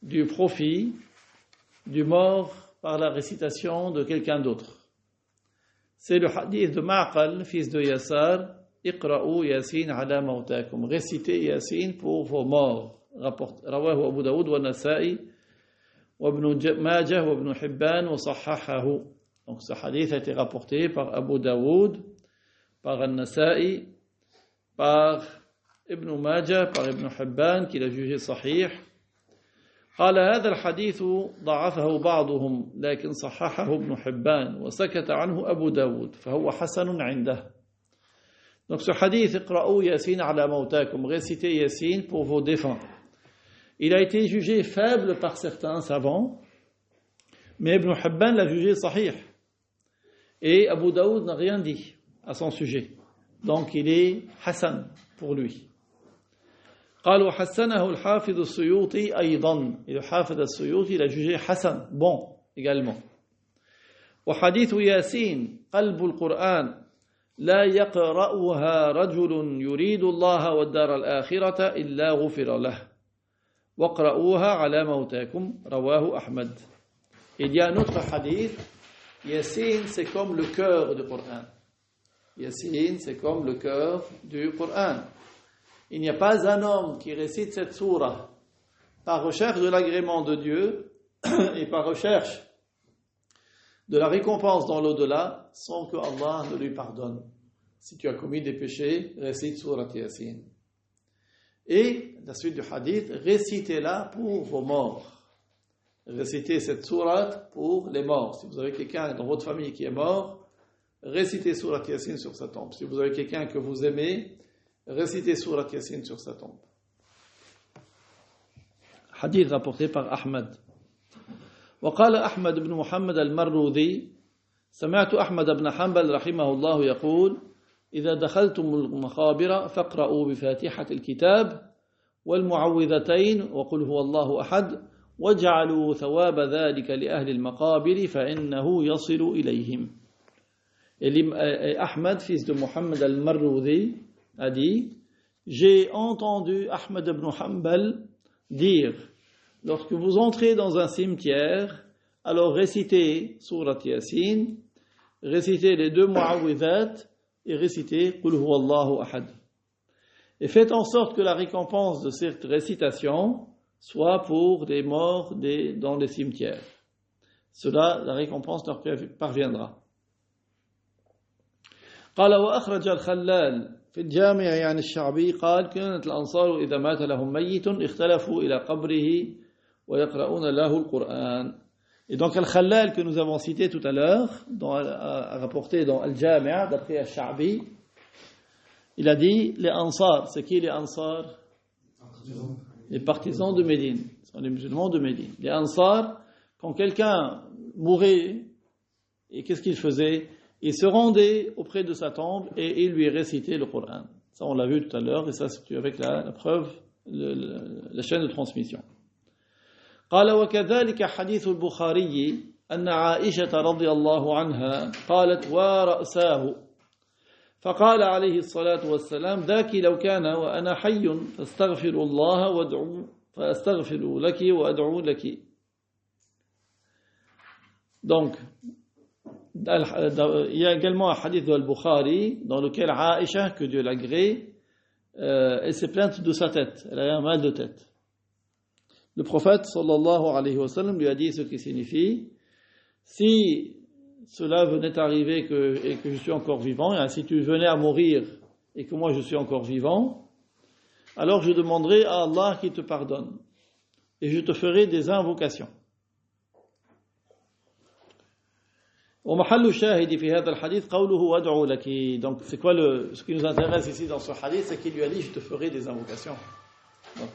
du profit du mort par la récitation de quelqu'un d'autre. C'est le hadith de Ma'qal, fils de Yassar, اقرأوا ياسين على موتاكم. Récitez Yasin pour vos morts. رواه أبو داود والنسائي وابن ماجه وابن حبان وصححه. Donc ce hadith a été rapporté par Abu Daoud, par An-Nasa'i, par Ibn Majah, par Ibn Hibban, qui l'a jugé sahih. قال هذا الحديث ضعفه بعضهم لكن صححه ابن حبان وسكت عنه أبو داود فهو حسن عنده. Donc ce hadith, اقرأوا ياسين على موتاكم, récitez Yasin pour vos défunts. Il a été jugé faible par certains savants, mais Ibn Hibban l'a jugé sahih. Et Abu Daoud n'a rien dit à son sujet. Donc il est Hassan pour lui. قال وحسنه الحافظ السيوطي أيضا. Et le حافظ السيوطي l'a jugé Hassan, bon également. وحديث ياسين قلب القرآن لا يقرأها رجل يريد الله والدار الآخرة إلا غفر له وقرأوها على موتاكم رواه أحمد. Il y a un autre hadith, Yasin c'est comme le cœur du Coran. Yasin c'est comme le cœur du Coran. Il n'y a pas un homme qui récite cette sourate par recherche de l'agrément de Dieu et par recherche de la récompense dans l'au-delà sans que Allah ne lui pardonne. Si tu as commis des péchés, récite sourate Yasin. Et la suite du hadith, récitez-la pour vos morts. Récitez cette sourate pour les morts. Si vous avez quelqu'un dans votre famille qui est mort, récitez sourate Yasin sur sa tombe. Si vous avez quelqu'un que vous aimez, récitez sourate Yasin sur sa tombe. Hadith rapporté par Ahmad. وقال أحمد بن محمد المروذي سمعت أحمد بن حنبل رحمه الله يقول إذا دخلتم المقابر فاقرأوا بفاتحة الكتاب والمعوذتين وقل هو الله أحد واجعلوا ثواب ذلك لأهل المقابر فإنه يصل إليهم. Et Ahmad, fils de Muhammad al-Marroudi, a dit, j'ai entendu Ahmad ibn Hanbal dire, lorsque vous entrez dans un cimetière, alors récitez Surat Yasin, récitez les deux Mu'awwidhat et récitez Qul huwa Allahu ahad. Et faites en sorte que la récompense de cette récitation soit pour des morts dans les cimetières. Cela, la récompense leur parviendra. قال وأخرج الخلال في الجامع عن الشعبي قال كانت الأنصار إذا مات لهم ميت اختلفوا إلى قبره ويقرؤون له القرآن. Et donc Al-Khallal que nous avons cité tout à l'heure, rapporté dans Al-Jami' d'après Al-Sha'bi, il a dit les Ansar. C'est qui les Ansar? Les partisans de Médine. Ce sont les musulmans de Médine. Les Ansar, quand quelqu'un mourait, et qu'est-ce qu'il faisait? Il se rendait auprès de sa tombe et il lui récitait le Coran. Ça, on l'a vu tout à l'heure, et ça, c'est avec la preuve, la chaîne de transmission. قال وكذلك حديث البخاري أن عائشة رضي الله عنها قالت ورأساه فقال عليه الصلاة والسلام ذاك لو كان وأنا حي فاستغفر الله وادعو فاستغفر لك وأدعو لك. Donc, il y a également un hadith de Al-Bukhari dans lequel Aïcha, que Dieu l'agrée, elle s'est plainte de sa tête, elle a un mal de tête. Le prophète sallallahu alayhi wa sallam lui a dit ce qui signifie: si cela venait arriver et que je suis encore vivant, et si tu venais à mourir et que moi je suis encore vivant, alors je demanderai à Allah qu'il te pardonne et je te ferai des invocations. ومحل الشاهد في هذا الحديث قوله وادعو لك. Donc c'est quoi ce qui nous intéresse ici dans ce hadith, c'est qu'il lui a dit je te ferai des invocations. Donc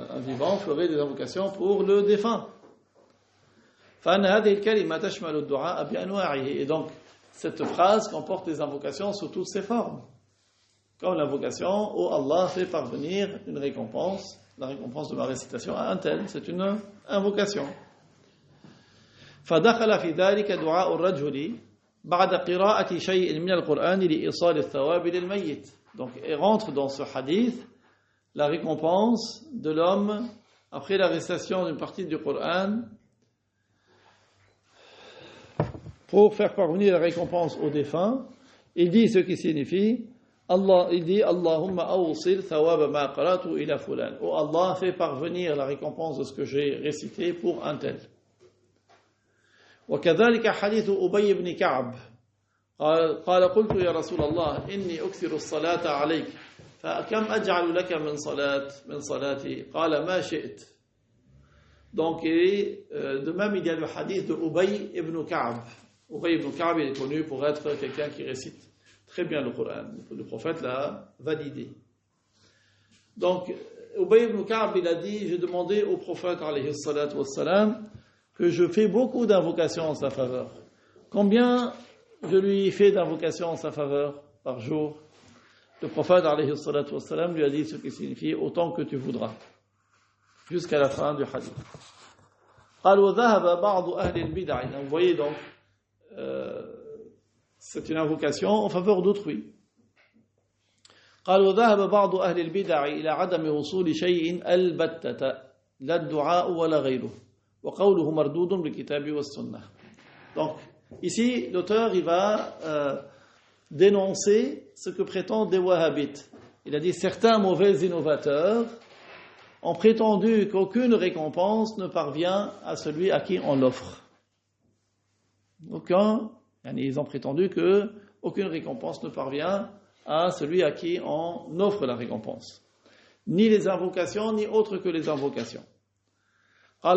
un vivant ferait des invocations pour le défunt. فأن هذه الكلمة تشمل الدعاء بأنواعه. Et donc cette phrase comporte des invocations sous toutes ses formes. Comme l'invocation où Allah fait parvenir une récompense, la récompense de ma récitation à un tel, c'est une invocation. فدخل في ذلك دعاء الرجل بعد قراءة شيء من القرآن لإيصال الثواب للميت. Donc il rentre dans ce hadith la récompense de l'homme après la récitation d'une partie du Coran pour faire parvenir la récompense au défunt. Il dit ce qui signifie il dit Allahumma awsil thawaba ma qara'tu ila fulan. Oh Allah, fait parvenir la récompense de ce que j'ai récité pour un tel. وكذلك حديث أبي بن كعب قال قلت يا رسول الله إني أكثر الصلاة عليك فكم أجعل لك من صلاتي قال ما شئت. Donc de même il y a le hadith de Ubay ibn Ka'b. Ubay ibn Ka'b est connu pour être quelqu'un qui récite très bien le Coran. Le prophète l'a validé. Donc Ubay ibn Ka'b il a dit, j'ai demandé au prophète alayhi salatu wassalam que je fais beaucoup d'invocations en sa faveur. Combien je lui fais d'invocations en sa faveur par jour? Le prophète alayhi salatu wassalam lui a dit ce qui signifie autant que tu voudras, jusqu'à la fin du hadith. قال وذهب بعض أهل البدع. Vous voyez donc, c'est une invocation en faveur d'autrui. قال وذهب بعض أهل البدع إلى عدم وصول شيء البتة لا الدعاء ولا غيره وقوله مردود بالكتاب والسنة. Donc ici l'auteur il va dénoncer ce que prétendent des wahhabites. Il a dit certains mauvais innovateurs ont prétendu qu'aucune récompense ne parvient à celui à qui on l'offre. Ils ont prétendu qu'aucune récompense ne parvient à celui à qui on offre la récompense. Ni les invocations, ni autres que les invocations. Et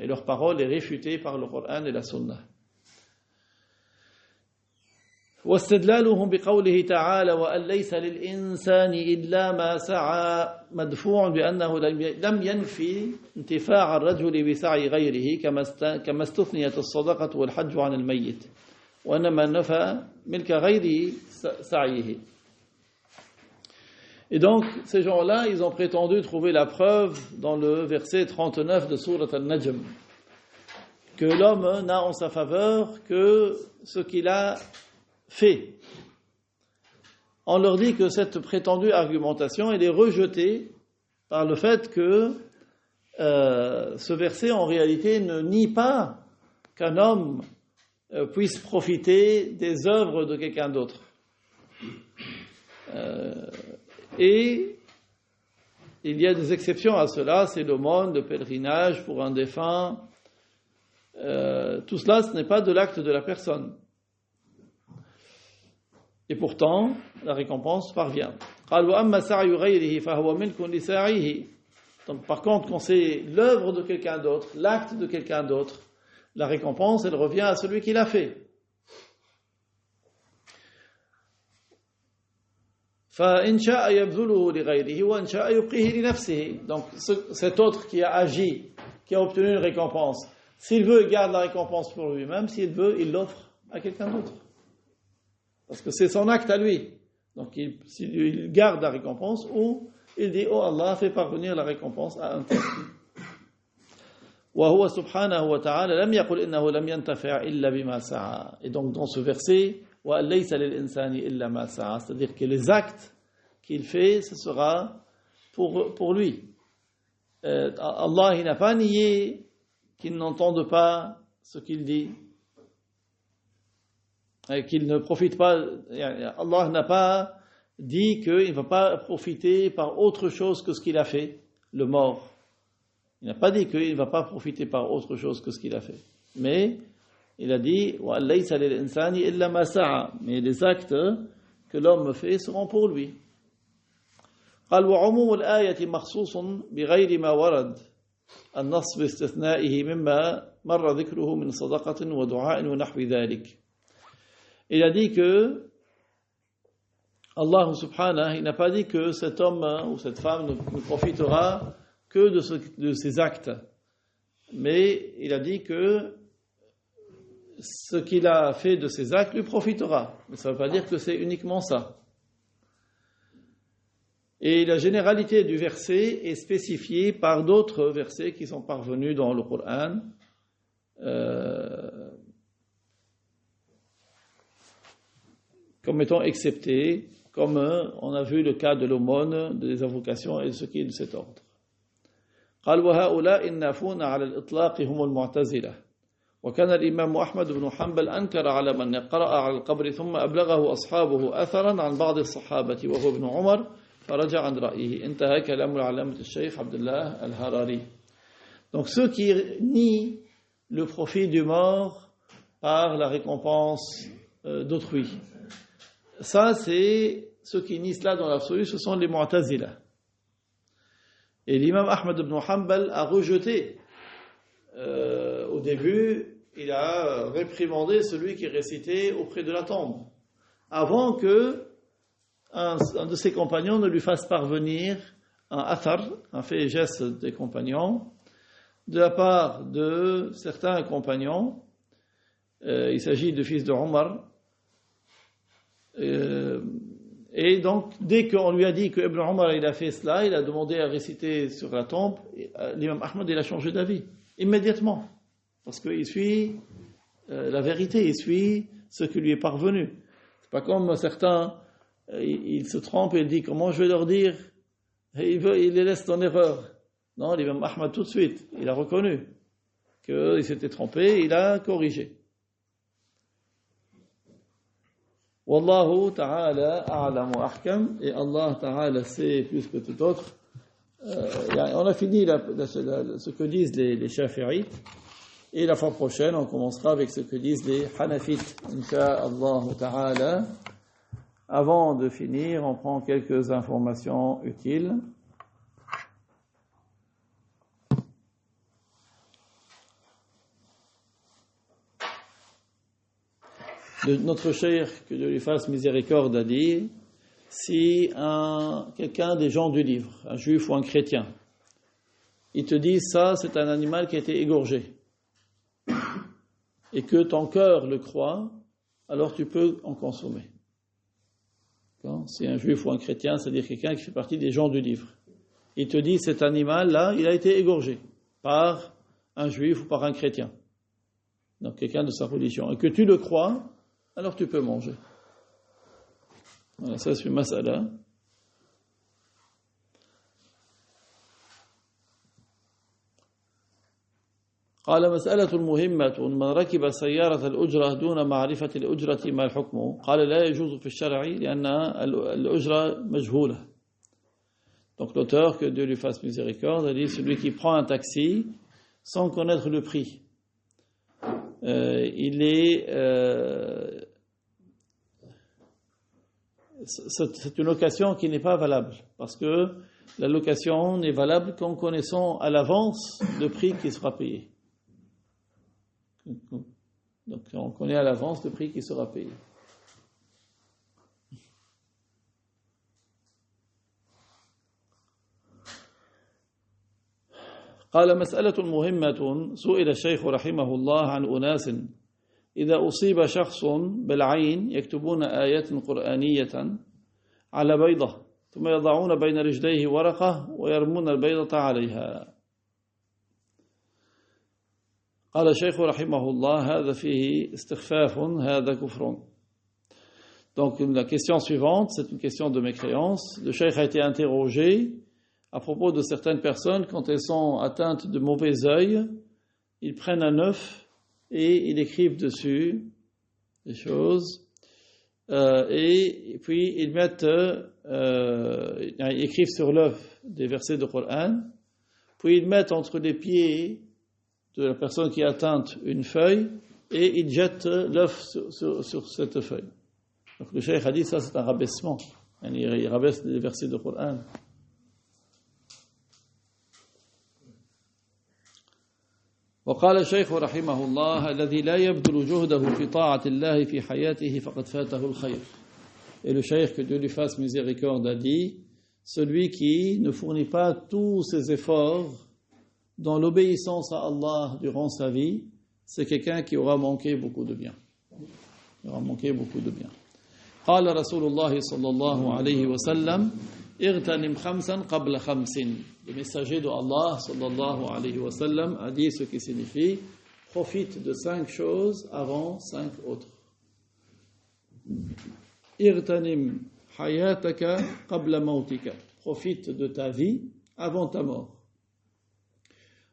leur parole est réfutée par le Coran et la Sunna. واستدلالهم بقوله تعالى وأن ليس للإنسان إلا ما سعى مدفوع بأنه لم ينفي انتفاع الرجل بسعي غيره كما استثنيت الصدقة والحج عن الميت وإنما نفى ملك غيره سعيه. Et donc, ces gens-là, ils ont prétendu trouver la preuve dans le verset 39 de Sourate Al-Najm, que l'homme n'a en sa faveur que ce qu'il a fait. On leur dit que cette prétendue argumentation, elle est rejetée par le fait que ce verset, en réalité, ne nie pas qu'un homme puisse profiter des œuvres de quelqu'un d'autre. Et il y a des exceptions à cela, c'est l'aumône, le pèlerinage pour un défunt. Tout cela, ce n'est pas de l'acte de la personne. Et pourtant, la récompense parvient. Donc, par contre, quand c'est l'œuvre de quelqu'un d'autre, l'acte de quelqu'un d'autre, la récompense, elle revient à celui qui l'a fait. Donc, cet autre qui a agi, qui a obtenu une récompense, s'il veut, il garde la récompense pour lui-même. S'il veut, il l'offre à quelqu'un d'autre. Parce que c'est son acte à lui. Donc, il garde la récompense ou il dit, oh Allah, fais parvenir la récompense à un tel. وهو سبحانه وتعالى لم يقل إنه لم ينتفع إلا بما سعى. Et donc, dans ce verset, وَلَيْسَ لِلْإِنسَانِ إِلَّا مَا سَعَى, c'est-à-dire que les actes qu'il fait, ce sera pour lui. Allah, il n'a pas nié qu'il n'entende pas ce qu'il dit, et qu'il ne profite pas. Allah n'a pas dit qu'il ne va pas profiter par autre chose que ce qu'il a fait, le mort. Il n'a pas dit qu'il ne va pas profiter par autre chose que ce qu'il a fait. Mais il a dit وَأَلَّيْسَ لِلْإِنسَانِ إِلَّا مَا سَعَى. Mais les actes que l'homme fait seront pour lui. قال وعموم الآية مخصوص بغير ما ورد النص باستثنائه مما مر ذكره من صدقة ودعاء ونحو ذلك. Il a dit que Allah subhanahu, il n'a pas dit que cet homme ou cette femme ne profitera que de ses actes. Mais il a dit que ce qu'il a fait de ses actes lui profitera. Mais ça ne veut pas dire que c'est uniquement ça. Et la généralité du verset est spécifiée par d'autres versets qui sont parvenus dans le Coran. Comme étant exceptés, comme on a vu le cas de l'aumône, des invocations et de ce qui est de cet ordre. قال وهؤلاء النافون على الإطلاق هم المعتزلة وكان الإمام أحمد بن حنبل أنكر على من قرأ على القبر ثم أبلغه أصحابه أثرا عن بعض الصحابة وهو ابن عمر فرجع عن رأيه. انتهى كلام العلامة الشيخ عبد الله الهراري. Donc ceux qui nient le profit du mort par la récompense d'autrui, ça c'est ceux qui nient cela dans l'absolu, ce sont les Mu'tazila. Et l'imam Ahmad ibn Hanbal a rejeté, au début, il a réprimandé celui qui récitait auprès de la tombe, avant que un de ses compagnons ne lui fasse parvenir un athar, un fait et geste des compagnons, de la part de certains compagnons. Il s'agit du fils de Omar. Et donc, dès qu'on lui a dit que Ibn Omar il a fait cela, il a demandé à réciter sur la tombe, l'imam Ahmad il a changé d'avis, immédiatement. Parce qu'il suit la vérité, il suit ce qui lui est parvenu. C'est pas comme certains, ils se trompent et ils disent comment je vais leur dire, et il les laisse en erreur. Non, l'imam Ahmad tout de suite, il a reconnu qu'il s'était trompé, il a corrigé. Wallahu ta'ala a'lam wa ahkam, et Allah ta'ala sait plus que tout autre. On a fini ce que disent les Shafi'ites, et la fois prochaine on commencera avec ce que disent les Hanafites, insha'Allah ta'ala. Avant de finir, on prend quelques informations utiles. Notre cheikh, que Dieu lui fasse miséricorde, a dit, si quelqu'un des gens du livre, un juif ou un chrétien, il te dit ça c'est un animal qui a été égorgé, et que ton cœur le croit, alors tu peux en consommer. Si un juif ou un chrétien, c'est-à-dire quelqu'un qui fait partie des gens du livre, il te dit cet animal-là, il a été égorgé par un juif ou par un chrétien, donc quelqu'un de sa religion, et que tu le crois, alors tu peux manger. Voilà, ça c'est une mas'ala. قال مسألة مهمة من ركب سيارة الأجرة دون معرفة الأجرة ما الحكم؟ قال لا يجوز في الشرع لأن الأجرة مجهولة. Donc l'auteur, que Dieu lui fasse miséricorde, a dit celui qui prend un taxi sans connaître le prix, c'est une location qui n'est pas valable, parce que la location n'est valable qu'en connaissant à l'avance le prix qui sera payé. Donc on connaît à l'avance le prix qui sera payé. قال مسألة مهمة سئل الشيخ رحمه الله عن أناس إذا أصيب شخص بالعين يكتبون آيات قرآنية على بيضة ثم يضعون بين رجليه ورقة ويرمون البيضة عليها. قال الشيخ رحمه الله هذا فيه استخفاف هذا كفر. Donc la question suivante, c'est une question de mécréance. Le cheikh a été interrogé à propos de certaines personnes, quand elles sont atteintes de mauvais œil, ils prennent un œuf et ils écrivent dessus des choses. et puis ils écrivent sur l'œuf des versets du Coran, puis ils mettent entre les pieds de la personne qui est atteinte une feuille et ils jettent l'œuf sur cette feuille. Donc le cheikh a dit ça c'est un rabaissement. Il rabaisse les versets du Coran. وقال الشيخ رحمه الله الذي لا يبذل جهده في طاعة الله في حياته فقد فاته الخير. Et le cheikh, que Dieu lui fasse miséricorde, a dit, celui qui ne fournit pas tous ses efforts dans l'obéissance à Allah durant sa vie, c'est quelqu'un qui aura manqué beaucoup de bien. Il aura manqué beaucoup de bien. قال رسول الله صلى الله عليه وسلم اغتنم خمسا قبل خمس. Le messager de Allah sallallahu alayhi wa sallam a dit ce qui signifie profite de 5 choses avant 5 autres. اغتنم حياتك قبل موتك. Profite de ta vie avant ta mort.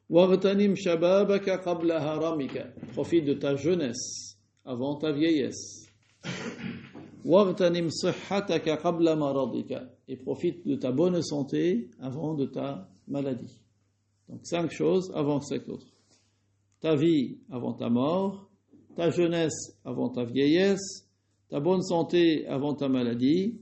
واغتنم شبابك قبل هرمك. Profite de ta jeunesse avant ta vieillesse. واغتنم صحتك قبل مرضك. Et profite de ta bonne santé avant de ta maladie. Donc 5 choses avant 5 autres. Ta vie avant ta mort, ta jeunesse avant ta vieillesse, ta bonne santé avant ta maladie.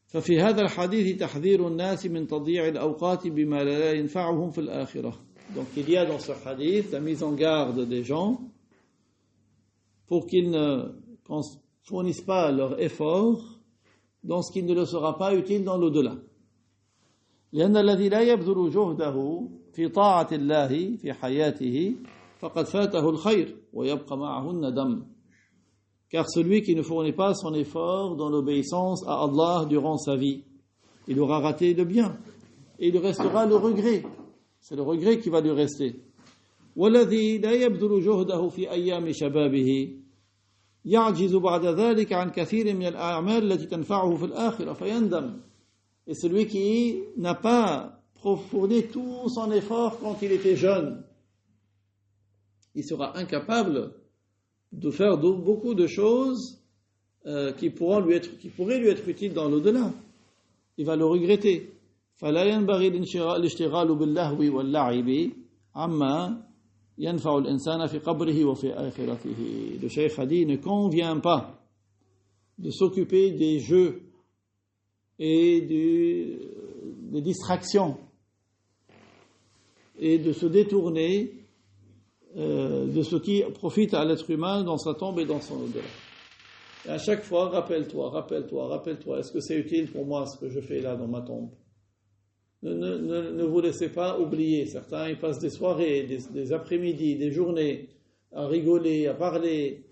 ففي هذا الحديث تحذير الناس من تضييع الأوقات بما لا ينفعهم في الآخرة. Donc il y a dans ce hadith la mise en garde des gens pour qu'ils ne fournissent pas leur effort dans ce qui ne leur sera pas utile dans l'au-delà. لأن الذي لا يبذل جهده في طاعة الله في حياته فقد فاته الخير ويبقى معه الندم. Car celui qui ne fournit pas son effort dans l'obéissance à Allah durant sa vie, il aura raté le bien et il restera le regret. C'est le regret qui va lui rester. والذي لا يبذل جهده في أيام شبابه يعجز بعد ذلك عن كثير من الأعمال التي تنفعه في الآخرة فيندم. Et celui qui n'a pas fourni tout son effort quand il était jeune, il sera incapable de faire beaucoup de choses qui pourraient lui être utiles dans l'au-delà. Il va le regretter. فلا ينبغي الاشتغال باللهو واللعب عما ينفع الإنسان في قبره وفي آخرته. Le cheikh a dit, ne convient pas de s'occuper des jeux et des distractions et de se détourner de ce qui profite à l'être humain dans sa tombe et dans son au-delà. Et à chaque fois, rappelle-toi, est-ce que c'est utile pour moi ce que je fais là dans ma tombe? Ne vous laissez pas oublier. Certains, ils passent des soirées, des après-midi, des journées à rigoler, à parler,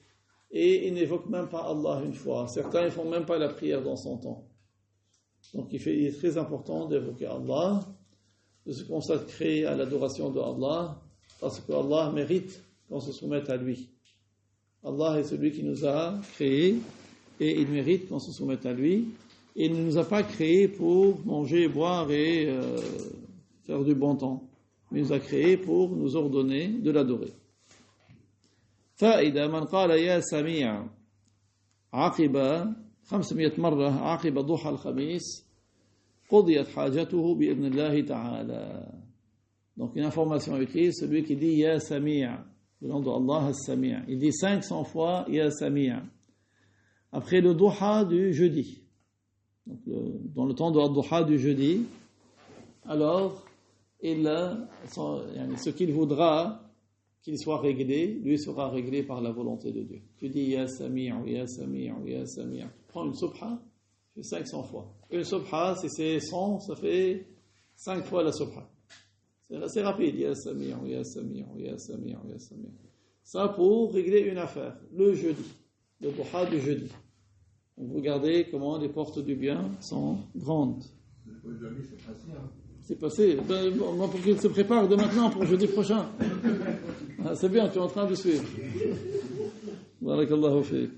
et ils n'évoquent même pas Allah une fois. Certains, ils font même pas la prière dans son temps. Donc il est très important d'évoquer Allah, de se consacrer à l'adoration de Allah, parce que Allah mérite qu'on se soumette à lui. Allah est celui qui nous a créés et il mérite qu'on se soumette à lui. Et il ne nous a pas créés pour manger, boire et faire du bon temps. Mais il nous a créés pour nous ordonner de l'adorer. فإذا من قال يا سميع عقب 500 مرة عقب ضحى الخميس قضيت حاجته بإذن الله تعالى. Donc une information utile, celui qui dit Ya Sami', le nom de Allah As-Sami', il dit 500 fois Ya Sami', après le duha du jeudi. Donc dans le temps de duha du jeudi, alors ce qu'il voudra qu'il soit réglé, lui sera réglé par la volonté de Dieu. Tu dis Ya Sami', Ya Sami', Ya Sami'. Prends une subha, fais 500 fois. Une subha, si c'est 100, ça fait 5 fois la subha. C'est assez rapide. Ya Sami', Ya Sami', Ya Sami', Ya Sami'. Ça pour régler une affaire, le jeudi, le duha du jeudi. Donc vous regardez comment les portes du bien sont grandes. C'est passé. Moi, pour qu'il se prépare de maintenant pour jeudi prochain. Ah, c'est bien, tu es en train de suivre. Barakallahu fiik.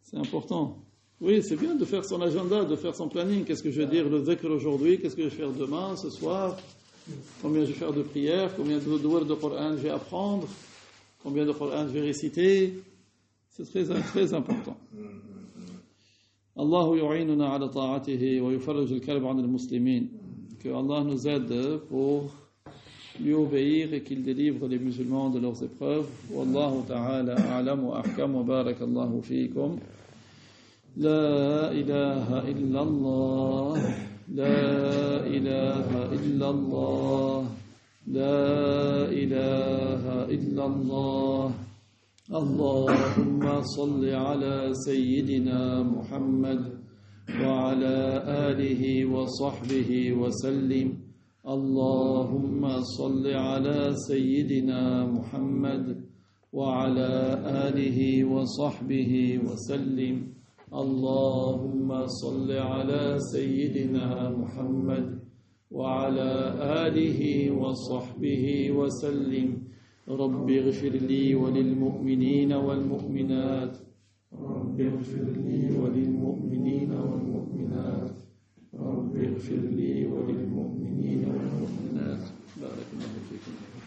C'est important. Oui, c'est bien de faire son agenda, de faire son planning. Qu'est-ce que je vais dire le dhikr aujourd'hui? Qu'est-ce que je vais faire demain, ce soir? Combien je vais faire de prières? Combien de douars de Coran je vais apprendre? combien de Coran je vais réciter, c'est très important. Allah yu'inuna ala ta'atihi wa yufarrij al-karb 'an al-muslimin. Que Allah nous aide pour lui obéir et qu'il délivre les musulmans de leurs épreuves. Wallahu ta'ala a'lam wa ahkam wa barakallahu fiikum. La ilaha illallah, la ilaha illallah, la ilaha illallah. Allahumma salli ala sayyidina Muhammad wa ala alihi wa sahbihi wa sallim. اللهم صل على سيدنا محمد وعلى آله وصحبه وسلم اللهم صل على سيدنا محمد وعلى آله وصحبه وسلم رب اغفر لي وللمؤمنين والمؤمنات رب اغفر لي وللمؤمنين والمؤمنات رب اغفر لي وللمؤمنين والمؤمنات بارك الله فيكم